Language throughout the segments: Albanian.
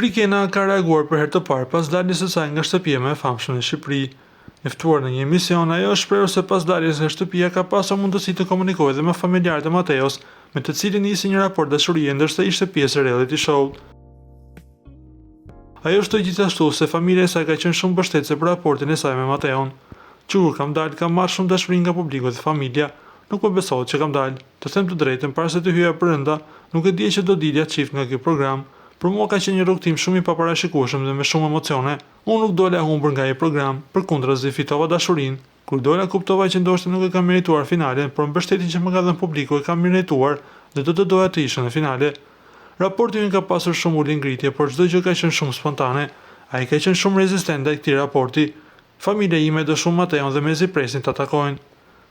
Brikena ka reaguar për herë të parë pas daljes së saj nga shtëpia më e famshme në Shqipëri. E ftuar në një emision, ajo është shprehur se pas daljes nga shtëpia ka pasur mundësi të komunikojë dhe me familjarët e Mateos, me të cilin nisi një raport dashurie ndërsa ishte pjesë e reality show. Ajo shtoi gjithashtu se familja e saj ka qenë shumë mbështetëse për raportin e saj me Mateon. Kur kam dalë, kam marrë shumë dashuri nga publiku dhe familja, nuk po besohet që kam dalë. Të them të drejtën, para se të hyja brenda, nuk e dija që do dilja çift nga ky program. Për mua ka qenë një rrugtim shumë i paparashikueshëm dhe me shumë emocione. Unë nuk dola humbur nga ai program, përkundrazi fitova dashurinë. Kur dola kuptova që ndoshta nuk e kam merituar finalen, por mbështetjen që më ka dhënë publiku e kam merituar dhe do të doja të isha në finale. Raporti im ka pasur shumë ulëngritje, por çdo gjë ka qenë shumë spontane. Ai ka qenë shumë rezistent ndaj këtij raporti. Familja ime do shumë Mateon dhe mezi presin ta takojnë.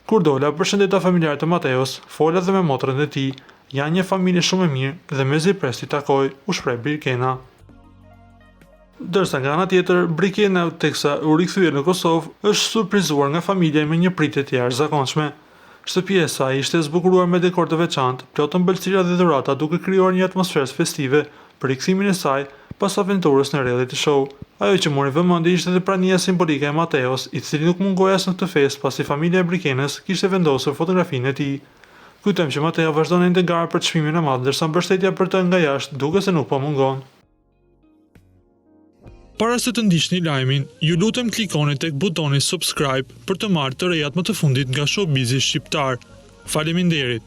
Kur dola, përshëndeta familjarët e Mateos, fola dhe me motrën e tij. Janë një familje shumë e mirë dhe mezi pres t'i takoj, u shpreh Brikena. Dërsa nga ana tjetër, Brikena teksa u rikthye në Kosovë, është surprizuar nga familja me një pritje të jashtëzakonshme. Shtëpia e saj ishte e zbukuruar me dekor të veçantë, plot ëmbëlsira dhe dhurata, duke krijuar një atmosferë festive për rikthimin e saj pas aventurës në reality show. Ajo që mori vëmendje ishte edhe prania simbolike e Mateos, i cili nuk mungoi as në këtë festë pasi familja e Brikenës kishte vendosur fotografinë e tij. Kujtojmë që Mateo vazhdon të garë për çmimin e madh, ndërsa mbështetja për të nga jashtë duket se nuk po mungon. Para se të ndiqni lajmin, ju lutem klikoni tek butoni subscribe për të marrë të rejat më të fundit nga showbizi shqiptar. Faleminderit.